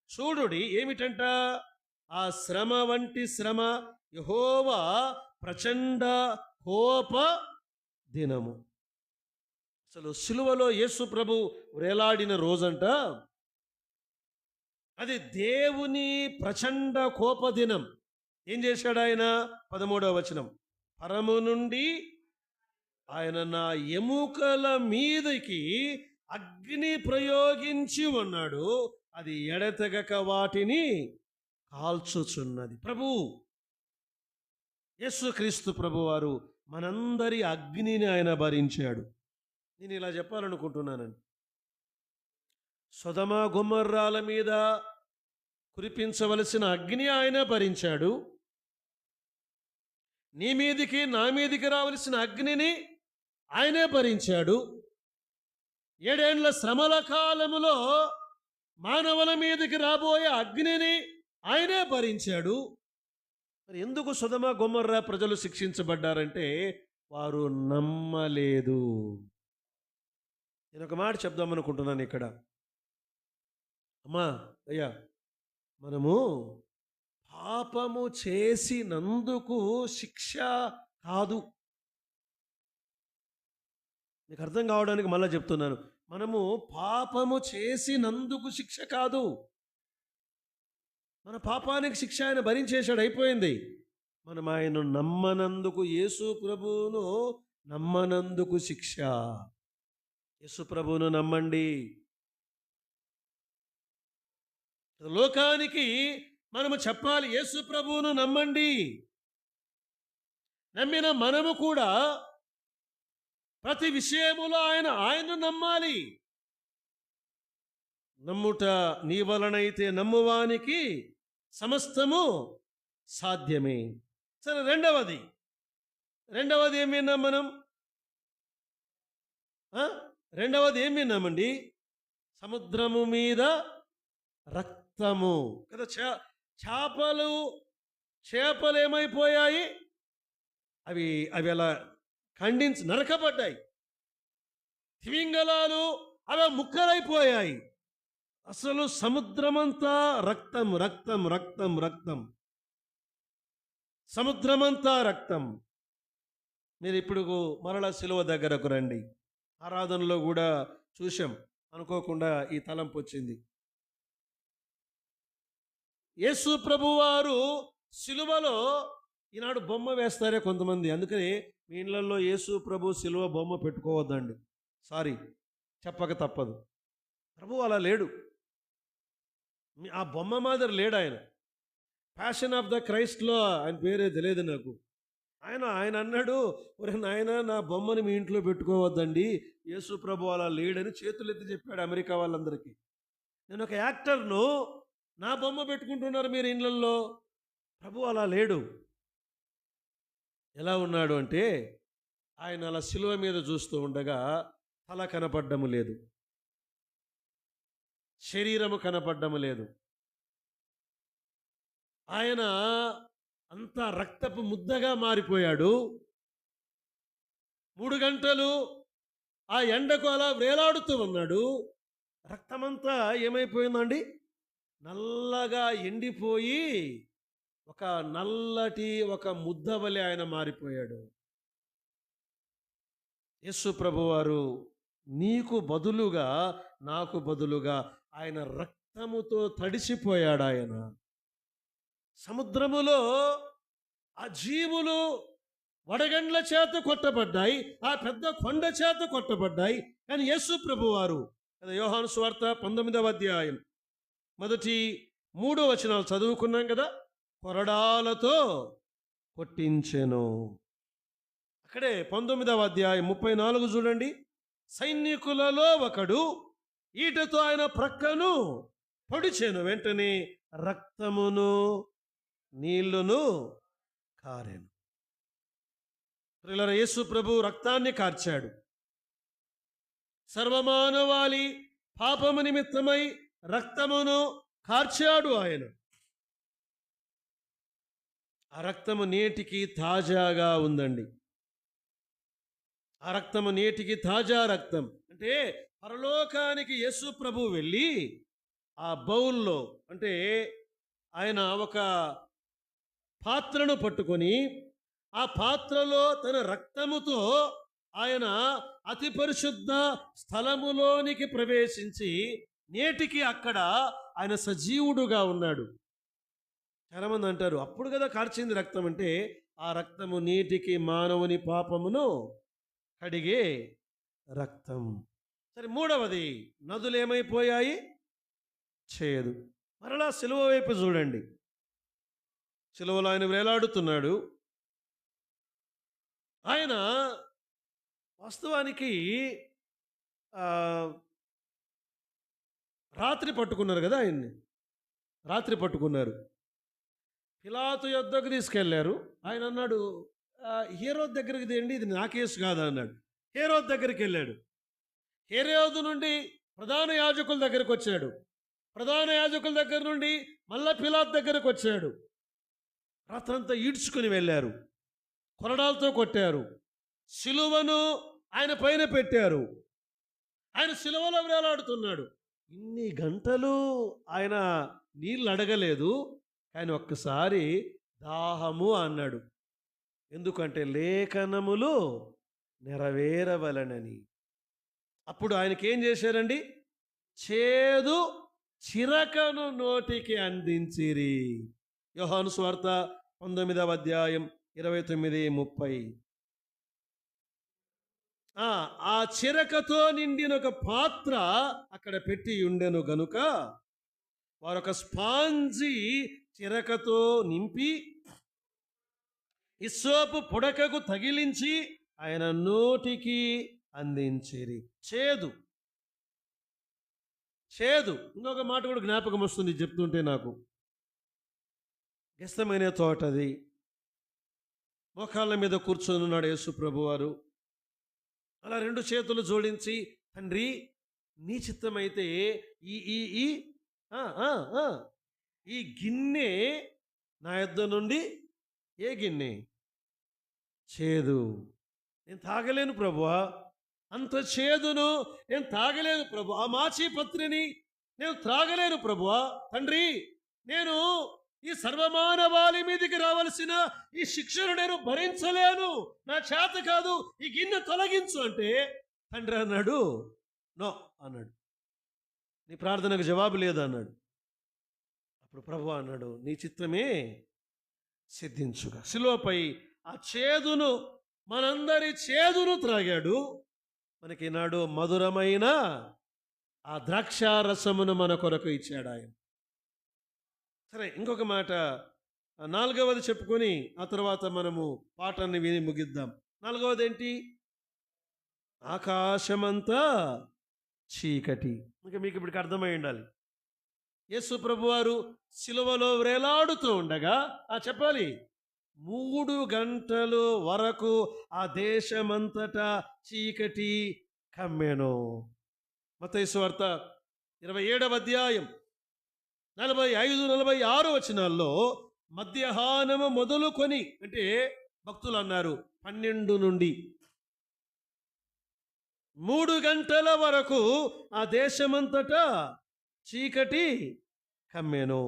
చూడుడి. ఏమిటంట? ఆ శ్రమ వంటి శ్రమ యెహోవా ప్రచండ కోప దినము. అసలు సిలువలో యేసు ప్రభు వేలాడిన రోజంట అది దేవుని ప్రచండ కోపదినం. ఏం చేశాడు ఆయన? 13వ వచనం, పరము నుండి ఆయన నా ఎముకల మీదకి అగ్ని ప్రయోగించి ఉన్నాడు, అది ఎడతెగక వాటిని కాల్చుచున్నది. ప్రభు యేసుక్రీస్తు ప్రభువారు మనందరి అగ్నిని ఆయన భరించాడు. నేను ఇలా చెప్పాలనుకుంటున్నానండి. సొదమ గొమొర్రాల మీద కురిపించవలసిన అగ్ని ఆయన భరించాడు. నీ మీదికి నా మీదికి రావలసిన అగ్నిని ఆయనే భరించాడు. 7 ఏండ్ల శ్రమల కాలములో మానవుల మీదకి రాబోయే అగ్నిని ఆయనే భరించాడు. మరి ఎందుకు సొదమ గొమొర్రా ప్రజలు శిక్షించబడ్డారంటే వారు నమ్మలేదు. నేను ఒక మాట చెప్దామనుకుంటున్నాను ఇక్కడ. అమ్మా అయ్యా, మనము పాపము చేసినందుకు శిక్ష కాదు. మీకు అర్థం కావడానికి మళ్ళీ చెప్తున్నాను. మనము పాపము చేసినందుకు శిక్ష కాదు. మన పాపానికి శిక్ష ఆయన భరించేశాడు, అయిపోయింది. మనం ఆయన నమ్మనందుకు, యేసు ప్రభువును నమ్మనందుకు శిక్ష. యేసు ప్రభువును నమ్మండి. లోకానికి మనము చెప్పాలి, యేసు ప్రభువును నమ్మండి. నమ్మిన మనము కూడా ప్రతి విషయములో ఆయన నమ్మాలి. నమ్ముట నీ వలనైతే నమ్మువానికి సమస్తము సాధ్యమే. సరే, రెండవది ఏం విన్నాం మనం? రెండవది ఏం విన్నామండి? సముద్రము మీద రక్తము కదా. చేపలు ఏమైపోయాయి? అవి అలా నరకబడ్డాయి. తిమింగలాలు అవి ముక్కలైపోయాయి. అసలు సముద్రమంతా రక్తం, రక్తం, రక్తం, రక్తం. సముద్రమంతా రక్తం. మీరు ఇప్పుడు మరలా సిలువ దగ్గరకు రండి. ఆరాధనలో కూడా చూశాం, అనుకోకుండా ఈ తలంపు వచ్చింది. యేసు ప్రభువారు సిలువలో ఈనాడు బొమ్మ వేస్తారే కొంతమంది, అందుకని మీ ఇళ్లలో యేసు ప్రభు సిలువ బొమ్మ పెట్టుకోవద్దండి. సారీ, చెప్పక తప్పదు. ప్రభు అలా లేడు. ఆ బొమ్మ మాదిరి లేడు ఆయన. ప్యాషన్ ఆఫ్ ద క్రైస్ట్లో ఆయన పేరే తెలియదు నాకు. ఆయన అన్నాడు, ఒరే నాయన, నా బొమ్మని మీ ఇంట్లో పెట్టుకోవద్దండి, యేసు ప్రభు అలా లేడని చేతులెత్తి చెప్పాడు అమెరికా వాళ్ళందరికీ. నేను ఒక యాక్టర్ను, నా బొమ్మ పెట్టుకుంటున్నారు మీరు ఇళ్ళల్లో. ప్రభు అలా లేడు. ఎలా ఉన్నాడు అంటే, ఆయన అలా సిలువ మీద చూస్తూ ఉండగా తల కనపడ్డము లేదు, శరీరము కనపడ్డము లేదు. ఆయన అంతా రక్తపు ముద్దగా మారిపోయాడు. 3 గంటలు ఆ ఎండకు అలా వేలాడుతూ ఉన్నాడు. రక్తమంతా ఏమైపోయిందండి? నల్లగా ఎండిపోయి ఒక నల్లటి ఒక ముద్ద వలె ఆయన మారిపోయాడు. యేసు ప్రభువారు నీకు బదులుగా, నాకు బదులుగా ఆయన రక్తముతో తడిసిపోయాడు. ఆయన సముద్రములో ఆ జీవులు వడగండ్ల చేత కొట్టబడ్డాయి, ఆ పెద్ద కొండ చేత కొట్టబడ్డాయి. కానీ యేసు ప్రభువారు యోహాను సువార్త 19వ అధ్యాయం మొదటి 3 వచనాలు చదువుకున్నాం కదా, కొరడాలతో కొట్టించెను. అక్కడే 19వ అధ్యాయం 34 చూడండి. సైనికులలో ఒకడు ఈటతో ఆయన ప్రక్కను పొడిచెను, వెంటనే రక్తమును నీళ్లును కారెను. యేసు ప్రభు రక్తాన్ని కార్చాడు. సర్వమానవాళి పాపము నిమిత్తమై రక్తమును కార్చాడు ఆయన. ఆ రక్తము నేటికి తాజాగా ఉందండి. ఆ రక్తము నేటికి తాజా రక్తం. అంటే పరలోకానికి యేసు ప్రభు వెళ్ళి ఆ బౌల్లో, అంటే ఆయన ఒక పాత్రను పట్టుకొని ఆ పాత్రలో తన రక్తముతో ఆయన అతి పరిశుద్ధ స్థలములోనికి ప్రవేశించి నేటికి అక్కడ ఆయన సజీవుడుగా ఉన్నాడు. చాలామంది అంటారు, అప్పుడు కదా కార్చింది రక్తం. అంటే ఆ రక్తము నేటికి మానవుని పాపమును కడిగే రక్తం. సరే, మూడవది, నదులు ఏమైపోయాయి? చేదు. మరలా సిలువ వైపు చూడండి. సిలువలో ఆయన వేలాడుతున్నాడు. ఆయన వాస్తవానికి రాత్రి పట్టుకున్నారు కదా ఆయన్ని. రాత్రి పట్టుకున్నారు, పిలాతు యొద్దకు తీసుకెళ్లారు. ఆయన అన్నాడు, హేరోదు దగ్గరికి తేండి, ఇది నా కేసు కాదు అన్నాడు. హేరోదు దగ్గరికి వెళ్ళాడు. హేరోదు నుండి ప్రధాన యాజకుల దగ్గరికి వచ్చాడు. ప్రధాన యాజకుల దగ్గర నుండి మళ్ళా పిలాతు దగ్గరకు వచ్చాడు. రాత్రంతా ఈడ్చుకుని వెళ్ళారు, కొరడాలతో కొట్టారు, సిలువను ఆయన పైన పెట్టారు. ఆయన సిలువలో వేలాడుతున్నాడు. ఇన్ని గంటలు ఆయన నీళ్ళు అడగలేదు, కానీ ఒక్కసారి దాహము అన్నాడు. ఎందుకంటే లేఖనములు నెరవేరవలనని. అప్పుడు ఆయనకేం చేశారండి? చేదు చిరకను నోటికి అందించిరి. యోహాను సువార్త 19వ అధ్యాయం 29-30. ఆ చిరకతో నిండిన ఒక పాత్ర అక్కడ పెట్టి ఉండెను గనుక వారొక స్పాంజి చిరకతో నింపి ఇస్సోపు పుడకకు తగిలించి ఆయన నోటికి అందించిరి. చేదు. చేదు. ఇంకొక మాట కూడా జ్ఞాపకం వస్తుంది చెప్తుంటే నాకు. గెస్తమైన తోటది, మోకాళ్ళ మీద కూర్చొని ఉన్నాడు యేసు ప్రభువారు. అలా 2 చేతులు జోడించి, తండ్రి నీ చిత్తమైతే ఈ గిన్నె నా యొద్ద నుండి, ఏ గిన్నె? చేదు. నేను తాగలేను ప్రభువా, అంత చేదును నేను తాగలేను ప్రభు. ఆ మాచి పత్రిని నేను త్రాగలేను ప్రభువా. తండ్రి, నేను ఈ సర్వమానవాళి మీదకి రావలసిన ఈ శిక్షను నేను భరించలేను, నా చేత కాదు, ఈ గిన్నె తొలగించు అంటే తండ్రి అన్నాడు, నో అన్నాడు, నీ ప్రార్థనకు జవాబు లేదు అన్నాడు. అప్పుడు ప్రభువా అన్నాడు, నీ చిత్తమే సిద్ధించుగా. శిలువపై ఆ చేదును, మనందరి చేదును త్రాగాడు. మనకి నాడు మధురమైన ఆ ద్రాక్షారసమును మన కొరకు ఇచ్చాడు ఆయన. సరే, ఇంకొక మాట, 4వది చెప్పుకొని ఆ తర్వాత మనము పాఠాన్ని విని ముగిద్దాం. 4వది ఏంటి? ఆకాశమంతా చీకటి. ఇంకా మీకు ఇప్పటికి అర్థమై ఉండాలి. యేసు ప్రభువారు సిలువలో వేలాడుతూ ఉండగా చెప్పాలి, 3 గంటలు వరకు ఆ దేశమంతటా చీకటి కమ్మెను. మత్తయి సువార్త 27వ అధ్యాయం 45-46 వచనాల్లో మధ్యాహ్నము మొదలుకొని, అంటే భక్తులు అన్నారు 12 నుండి 3 గంటల వరకు ఆ దేశమంతటా చీకటి కమ్మెను.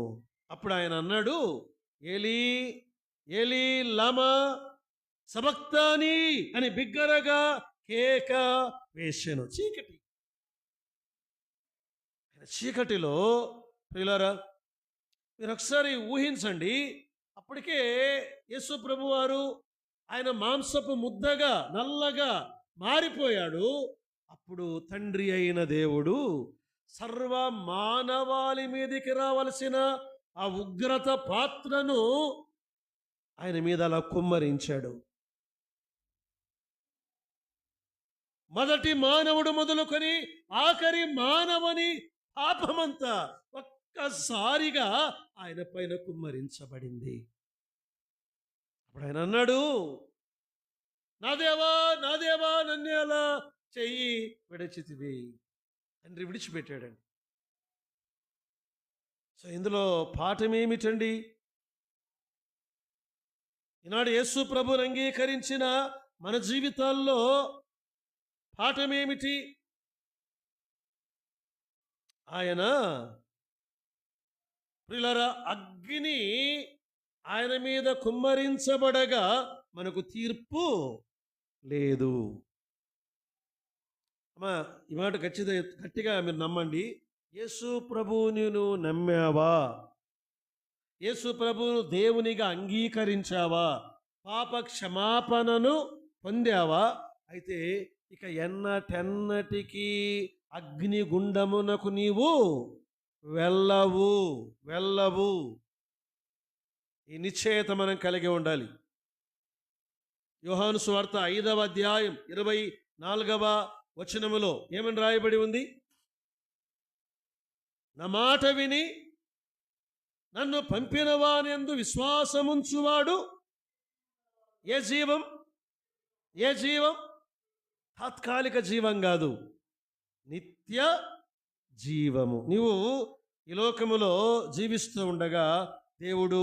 అప్పుడు ఆయన అన్నాడు, ఏలీ ఏలీ లమా సబక్తాని అని బిగ్గరగా కేక వేసెను. చీకటి. చీకటిలో ప్రియులారా మీరు ఒకసారి ఊహించండి. అప్పటికే యేసు ప్రభువారు ఆయన మాంసపు ముద్దగా నల్లగా మారిపోయాడు. అప్పుడు తండ్రి అయిన దేవుడు సర్వ మానవాళి మీదకి రావలసిన ఆ ఉగ్రత పాత్రను ఆయన మీద అలా కుమ్మరించాడు. మొదటి మానవుడు మొదలుకొని ఆఖరి మానవుని పాపమంతా ఒక్కసారిగా ఆయన పైన కుమ్మరించబడింది. అప్పుడు ఆయన అన్నాడు, నా దేవా నా దేవా నన్ను అలా చెయ్యి విడిచితివి. తండ్రి విడిచిపెట్టాడండి. సో ఇందులో పాఠం ఏమిటండి? ఈనాడు యేసు ప్రభువుని అంగీకరించిన మన జీవితాల్లో పాఠం ఏమిటి? ఆయన ప్రియులారా అగ్ని ఆయన మీద కుమ్మరించబడగా మనకు తీర్పు లేదు. అమ్మా ఈ మాట గట్టిగా మీరు నమ్మండి. యేసు ప్రభువుని నువ్వు నమ్మావా? యేసు ప్రభువును దేవునిగా అంగీకరించావా? పాప క్షమాపణను పొందావా? అయితే ఇక ఎన్నటెన్నటికీ అగ్నిగుండమునకు నీవు వెళ్ళవు. ఈ నిశ్చయత మనం కలిగి ఉండాలి. యోహాను సువార్త 5వ అధ్యాయం 24వ వచనములో ఏమని రాయబడి ఉంది? నా మాట విని నన్ను పంపిన వానియందు విశ్వాసముంచువాడు ఏ జీవం తాత్కాలిక జీవం కాదు, నిత్య జీవము. నీవు ఈ లోకములో జీవిస్తూ ఉండగా దేవుడు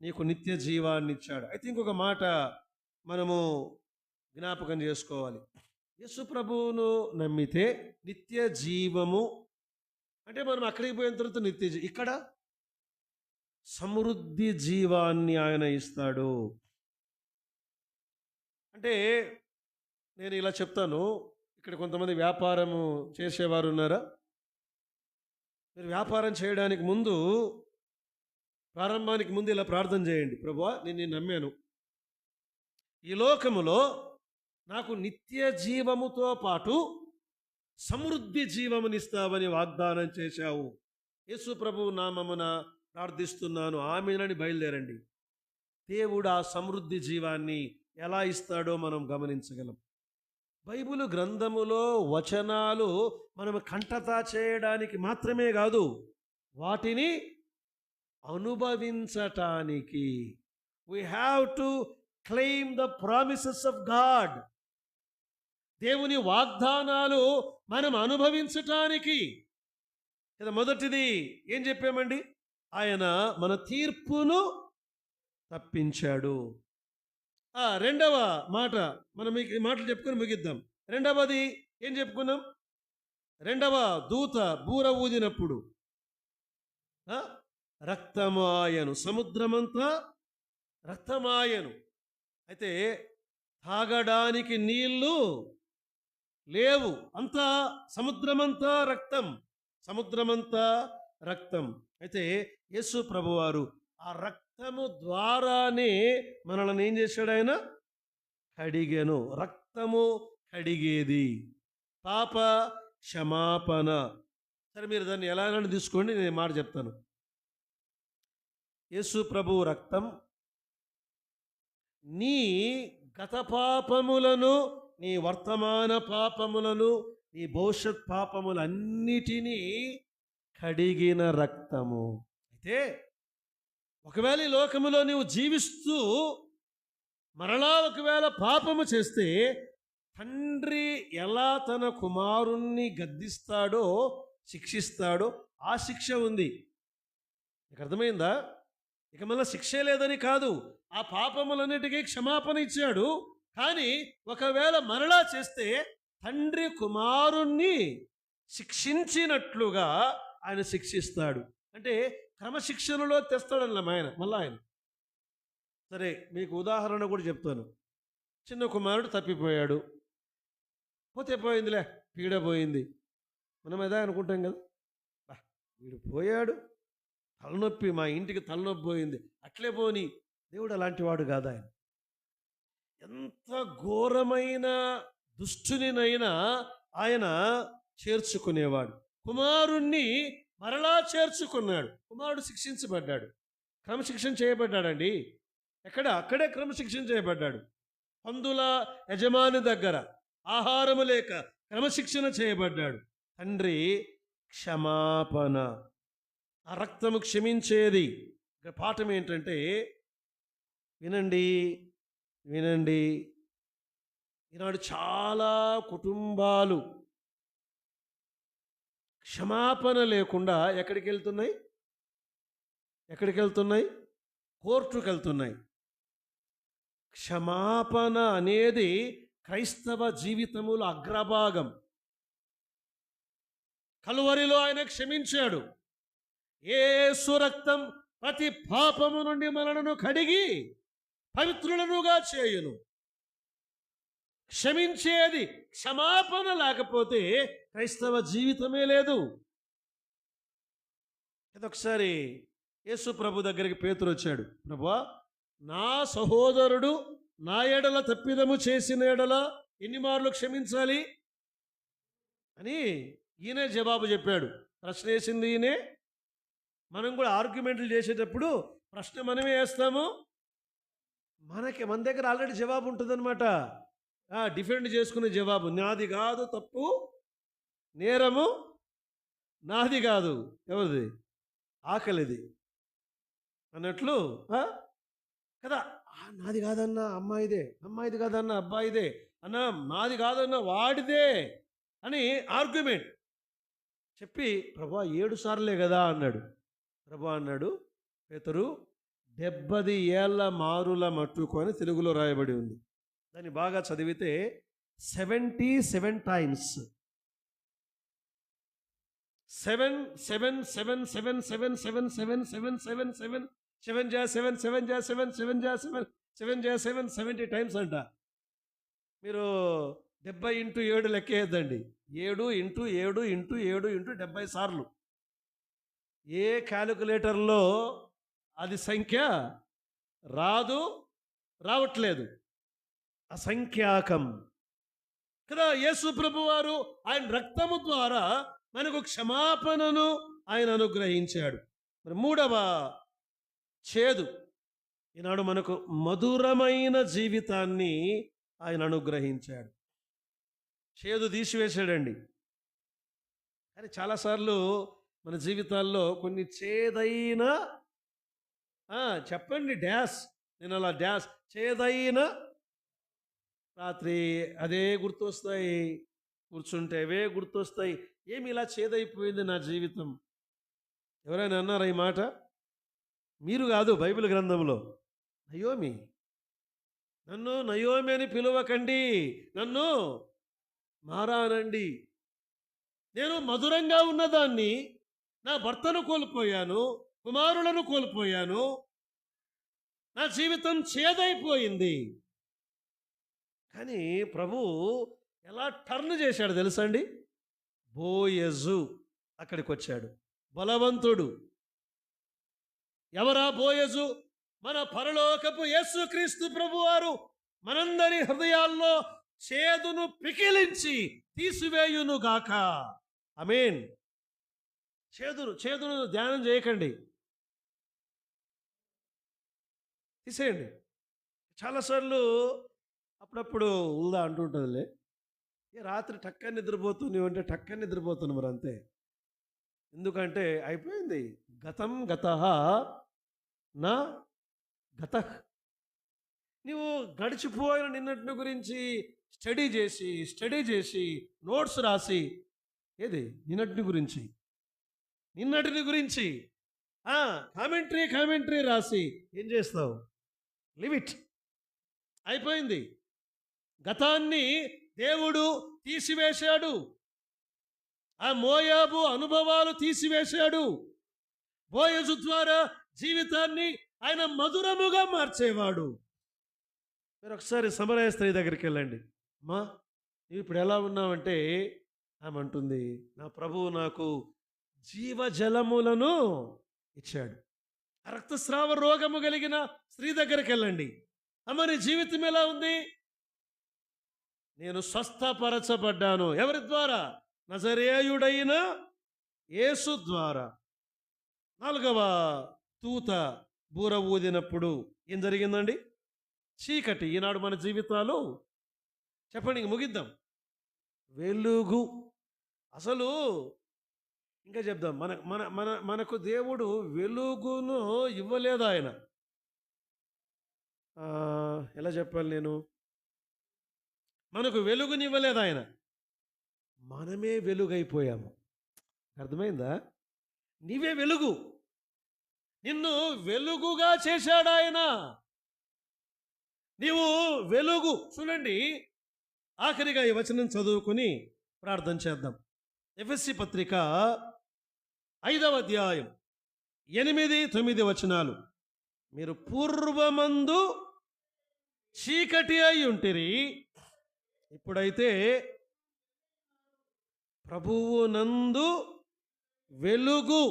నీకు నిత్య జీవాన్ని ఇచ్చాడు. అయితే ఇంకొక మాట మనము జ్ఞాపకం చేసుకోవాలి. యేసు ప్రభువును నమ్మితే నిత్య జీవము అంటే మనం అక్కడికి పోయిన తర్వాత నిత్య ఇక్కడ సమృద్ధి జీవాన్ని ఆయన ఇస్తాడు. అంటే నేను ఇలా చెప్తాను, ఇక్కడ కొంతమంది వ్యాపారము చేసేవారు ఉన్నారా? మీరు వ్యాపారం చేయడానికి ముందు, ప్రారంభానికి ముందు ఇలా ప్రార్థన చేయండి. ప్రభువా నేను నమ్మాను, ఈ లోకములో నాకు నిత్య జీవముతో పాటు సమృద్ధి జీవమునిస్తావని వాగ్దానం చేశావు. యేసు ప్రభువు నామమున ప్రార్థిస్తున్నాను, ఆమేనని బయలుదేరండి. దేవుడు ఆ సమృద్ధి జీవాన్ని ఎలా ఇస్తాడో మనం గమనించగలం. బైబిలు గ్రంథములో వచనాలు మనం కంఠతా చేయడానికి మాత్రమే కాదు, వాటిని అనుభవించటానికి. we have to claim the promises of God. దేవుని వాగ్దానాలు మనం అనుభవించటానికి. మొదటిది ఏం చెప్పామండి? ఆయన మన తీర్పును తప్పించాడు. రెండవ మాట మనం ఈ మాటలు చెప్పుకొని ముగిద్దాం. రెండవది ఏం చెప్పుకున్నాం? రెండవ దూత బూర ఊదినప్పుడు రక్తమాయను, సముద్రమంతా రక్తమాయను. అయితే తాగడానికి నీళ్లు లేవు, అంతా సముద్రమంతా రక్తం. అయితే యేసు ప్రభువారు ఆ రక్తము ద్వారానే మనల్ని ఏం చేశాడు? ఆయన కడిగెను. రక్తము కడిగేది, పాప క్షమాపణ. సరే మీరు దాన్ని ఎలా తీసుకోండి, నేను మాట చెప్తాను. యేసు ప్రభువు రక్తం నీ గత పాపములను, నీ వర్తమాన పాపములను, నీ భవిష్యత్ పాపములన్నిటినీ కడిగిన రక్తము. అయితే ఒకవేళ ఈ లోకములో నీవు జీవిస్తూ మరలా ఒకవేళ పాపము చేస్తే తండ్రి ఎలా తన కుమారుణ్ణి గద్దిస్తాడో, శిక్షిస్తాడో ఆ శిక్ష ఉంది. నీకు అర్థమైందా? ఇక మళ్ళీ శిక్షే లేదని కాదు, ఆ పాపములన్నిటికీ క్షమాపణ ఇచ్చాడు. కానీ ఒకవేళ మరలా చేస్తే తండ్రి కుమారుణ్ణి శిక్షించినట్లుగా ఆయన శిక్షిస్తాడు. అంటే క్రమశిక్షణలో తెస్తాడన్న ఆయన. మళ్ళీ ఆయన సరే, మీకు ఉదాహరణ కూడా చెప్తాను. చిన్న కుమారుడు తప్పిపోయాడు. పోతే పోయిందిలే, పీడ పోయింది. మనం అదే అనుకుంటాం కదా, బా వీడు పోయాడు, తలనొప్పి, మా ఇంటికి తలనొప్పి పోయింది, అట్లే పోని. దేవుడు అలాంటి వాడు కాదు. ఆయన ఎంత ఘోరమైన దుష్టునినైనా ఆయన చేర్చుకునేవాడు. కుమారుణ్ణి మరలా చేర్చుకున్నాడు. కుమారుడు శిక్షించబడ్డాడు, క్రమశిక్షణ చేయబడ్డాడండి. అక్కడే క్రమశిక్షణ చేయబడ్డాడు. పందుల యజమాని దగ్గర ఆహారము లేక క్రమశిక్షణ చేయబడ్డాడు. తండ్రి క్షమాపణ, ఆ రక్తము క్షమించేది. ఇక్కడ పాఠం ఏంటంటే, వినండి వినండి, ఈనాడు చాలా కుటుంబాలు క్షమాపణ లేకుండా ఎక్కడికి వెళ్తున్నాయి? కోర్టుకు వెళ్తున్నాయి. క్షమాపణ అనేది క్రైస్తవ జీవితములో అగ్రభాగం. కలువరిలో ఆయన క్షమించాడు. యేసు రక్తం ప్రతి పాపము నుండి మనలను కడిగి పవిత్రులనుగా చేయును. క్షమించేది క్షమాపణ లేకపోతే క్రైస్తవ జీవితమే లేదు. ఒకసారి యేసు ప్రభు దగ్గరికి పేతురు వచ్చాడు. ప్రభువా, నా సహోదరుడు నా ఎడల తప్పిదము చేసిన ఎడల ఎన్ని మార్లు క్షమించాలి అని ఈయనే జవాబు చెప్పాడు. ప్రశ్న వేసింది ఈయనే. మనం కూడా ఆర్గ్యుమెంట్లు చేసేటప్పుడు ప్రశ్న మనమే వేస్తాము. మన దగ్గర ఆల్రెడీ జవాబు ఉంటుందన్నమాట. డిఫెండ్ చేసుకునే జవాబు, నాది కాదు తప్పు, నేరము నాది కాదు, ఎవరిది? ఆకలిది అన్నట్లు కదా. నాది కాదన్నా అమ్మాయిదే, అమ్మాయిది కాదన్నా అబ్బాయిదే, అన్న నాది కాదన్నా వాడిదే అని ఆర్గ్యుమెంట్ చెప్పి, ప్రభా 7 సార్లే కదా అన్నాడు. ప్రభా అన్నాడు, పేతురు 70 ఏళ్ల మారుల మట్టుకు అని తెలుగులో రాయబడి ఉంది. దాన్ని బాగా చదివితే 77 times, 7 7 7 7 7 7 7 7 7 7 7 జా 7 7 జా 7 7 జా 7 7 జా 7 70 times అంట. మీరు 70 into 7 లెక్కేద్దండి. 7 into 7 into 7 into 70 సార్లు. ఏ క్యాలిక్యులేటర్లో అది సంఖ్య రావట్లేదు, అసంఖ్యాకం కదా. యేసు ప్రభు వారు ఆయన రక్తము ద్వారా మనకు క్షమాపణను ఆయన అనుగ్రహించాడు. మరి మూడవ చేదు, ఈనాడు మనకు మధురమైన జీవితాన్ని ఆయన అనుగ్రహించాడు. చేదు తీసివేశాడండి. కానీ చాలాసార్లు మన జీవితాల్లో కొన్ని చేదైన, చెప్పండి డ్యాష్, నేను అలా డ్యాష్, చేదైన రాత్రి అదే గుర్తొస్తాయి, కూర్చుంటే అవే గుర్తొస్తాయి. ఏమి ఇలా చేదైపోయింది నా జీవితం? ఎవరైనా అన్నారా ఈ మాట? మీరు కాదు, బైబిల్ గ్రంథంలో నయోమి, నన్ను నయోమి అని పిలువకండి, నన్ను మారానండి. నేను మధురంగా ఉన్నదాన్ని నా భర్తను కోల్పోయాను, కుమారులను కోల్పోయాను, నా జీవితం చేదైపోయింది. కానీ ప్రభు ఎలా టర్న్ చేశాడు తెలుసా అండి? బోయజు అక్కడికి వచ్చాడు, బలవంతుడు. ఎవరా బోయజు? మన పరలోకపు యేసుక్రీస్తు ప్రభువారు మనందరి హృదయాల్లో చేదును పికిలించి తీసివేయును గాక. ఆమేన్. చేదును ధ్యానం చేయకండి, తీసేయండి. చాలాసార్లు అప్పుడప్పుడు ఉందా అంటుంటుందిలే, రాత్రి టక్కని నిద్రపోతుంది అంటే టక్కని నిద్రపోతుంది, మరి అంతే. ఎందుకంటే అయిపోయింది. గతం గతః నా గతః. నువ్వు గడిచిపోయిన నిన్నటిని గురించి స్టడీ చేసి నోట్స్ రాసి, ఏది నిన్నటిని గురించి కామెంటరీ రాసి ఏం చేస్తావు? Live it. అయిపోయింది. గతాన్ని దేవుడు తీసివేశాడు. ఆ మోయాబు అనుభవాలు తీసివేశాడు. బోయజు ద్వారా జీవితాన్ని ఆయన మధురముగా మార్చేవాడు. మీరు ఒకసారి సమరయ స్త్రీ దగ్గరికి వెళ్ళండి. అమ్మా, నువ్వు ఇప్పుడు ఎలా ఉన్నావంటే ఆమె అంటుంది, నా ప్రభువు నాకు జీవజలములను ఇచ్చాడు. రక్తస్రావ రోగము కలిగిన స్త్రీ దగ్గరికి వెళ్ళండి. అమ్మ, నీ జీవితం ఎలా ఉంది? నేను స్వస్థపరచబడ్డాను. ఎవరి ద్వారా? నజరేయుడైన యేసు ద్వారా. 4వ దూత బూర ఊదినప్పుడు ఏం జరిగిందండి? చీకటి. ఈనాడు మన జీవితాలు చెప్పండి, ఇంక ముగిద్దాం. వెలుగు. అసలు ఇంకా చెప్దాం, మన మన మన మనకు దేవుడు వెలుగును ఇవ్వలేదు. ఆయన ఎలా చెప్పాలి నేను, మనకు వెలుగునివ్వలేదు ఆయన, మనమే వెలుగైపోయాము. అర్థమైందా? నీవే వెలుగు. నిన్ను వెలుగుగా చేశాడు ఆయన. నీవు వెలుగు. చూడండి, ఆఖరిగా ఈ వచనం చదువుకుని ప్రార్థన చేద్దాం. ఎఫెసీ పత్రిక 5వ అధ్యాయం 8-9 వచనాలు. మీరు పూర్వమందు చీకటి అయి ఉంటిరి, ఇప్పుడైతే ప్రభువు నందు వెలుగు.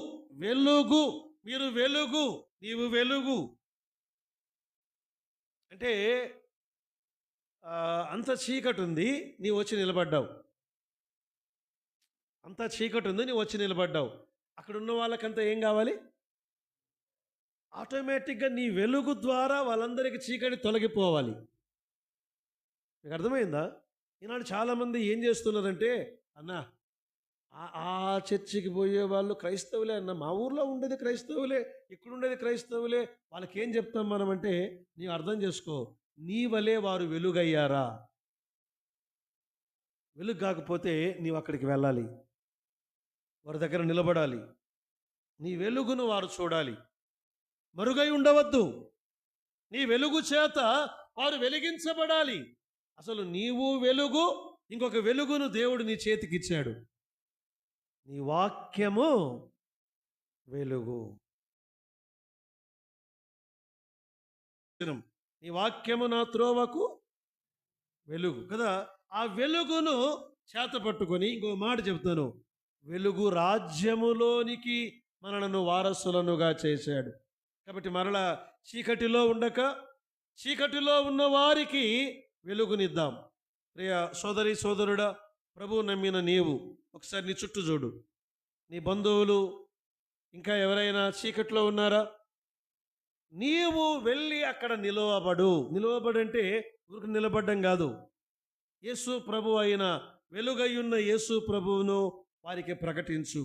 వెలుగు. మీరు వెలుగు. నీవు వెలుగు. అంటే అంత చీకటి ఉంది, నీవు వచ్చి నిలబడ్డావు. అంత చీకటి ఉంది, నీవు వచ్చి నిలబడ్డావు. అక్కడ ఉన్న వాళ్ళకంతా ఏం కావాలి? ఆటోమేటిక్గా నీ వెలుగు ద్వారా వాళ్ళందరికీ చీకటి తొలగిపోవాలి. మీకు అర్థమైందా? ఈనాడు చాలామంది ఏం చేస్తున్నారంటే, అన్న ఆ చర్చికి పోయే వాళ్ళు క్రైస్తవులే అన్న, మా ఊర్లో ఉండేది క్రైస్తవులే, ఇక్కడ ఉండేది క్రైస్తవులే, వాళ్ళకి ఏం చెప్తాం మనం అంటే, నీవు అర్థం చేసుకో, నీ వలే వారు వెలుగయ్యారా? వెలుగు కాకపోతే నీవు అక్కడికి వెళ్ళాలి, వారి దగ్గర నిలబడాలి, నీ వెలుగును వారు చూడాలి. మరుగై ఉండవద్దు. నీ వెలుగు చేత వారు వెలిగించబడాలి. అసలు నీవు వెలుగు, ఇంకొక వెలుగును దేవుడు నీ చేతికి ఇచ్చాడు. నీ వాక్యము వెలుగు. నీ వాక్యము నా త్రోవకు వెలుగు కదా. ఆ వెలుగును చేత పట్టుకొని ఇంకో మాట చెప్తాను, వెలుగు రాజ్యములోనికి మనలను వారసులనుగా చేశాడు. కాబట్టి మరలా చీకటిలో ఉండక చీకటిలో ఉన్న వారికి వెలుగునిద్దాం. ప్రియ సోదరి సోదరుడా, ప్రభువు నమ్మిన నీవు ఒకసారి నీ చుట్టూ చూడు. నీ బంధువులు ఇంకా ఎవరైనా చీకట్లో ఉన్నారా? నీవు వెళ్ళి అక్కడ నిలవబడు. నిలవబడంటే ఊరికి నిలబడ్డం కాదు, యేసు ప్రభు అయిన వెలుగయ్యున్న యేసు ప్రభువును వారికి ప్రకటించు.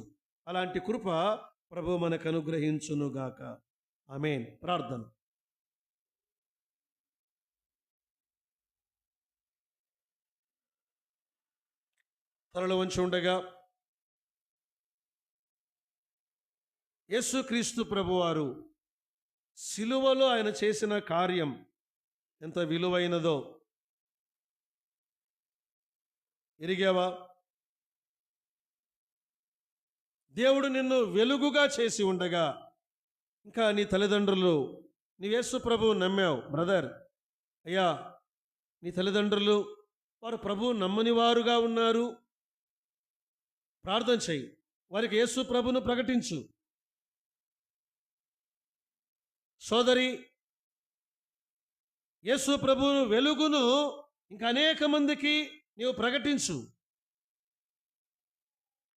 అలాంటి కృప ప్రభు మనకు అనుగ్రహించునుగాక. ఆమేన్. ప్రార్థన. తలలు వంచి ఉండగా యేసుక్రీస్తు ప్రభువారు సిలువలో ఆయన చేసిన కార్యం ఎంత విలువైనదో ఎరిగావా? దేవుడు నిన్ను వెలుగుగా చేసి ఉండగా ఇంకా నీ తల్లిదండ్రులు, నీ యేసు ప్రభువు నమ్మావు బ్రదర్, అయ్యా నీ తల్లిదండ్రులు వారు ప్రభువు నమ్మని వారుగా ఉన్నారు, ప్రార్థన చెయ్యి, వారికి యేసు ప్రభువును ప్రకటించు. సోదరి, యేసు ప్రభువు వెలుగును ఇంకా అనేక మందికి నీవు ప్రకటించు.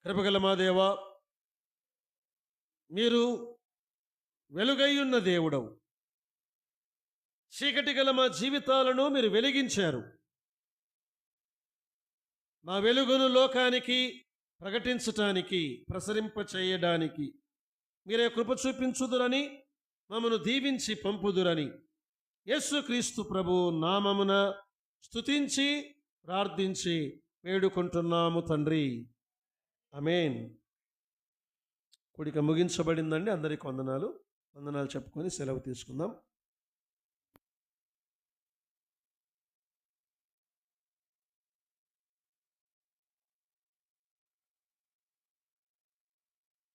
కృపగల మా దేవా, మీరు వెలుగైయున్న దేవుడవు. చీకటి గల మా జీవితాలను మీరు వెలిగించారు. మా వెలుగును లోకానికి ప్రకటించటానికి, ప్రసరింప చేయడానికి మీరే కృప చూపించుదురని, మమ్మను దీవించి పంపుదురని యేసుక్రీస్తు ప్రభు నామమున స్తుతించి ప్రార్థించి వేడుకుంటున్నాము తండ్రి. ఆమేన్. కూడిక ముగించబడిందండి. అందరికీ వందనాలు చెప్పుకొని సెలవు తీసుకుందాం.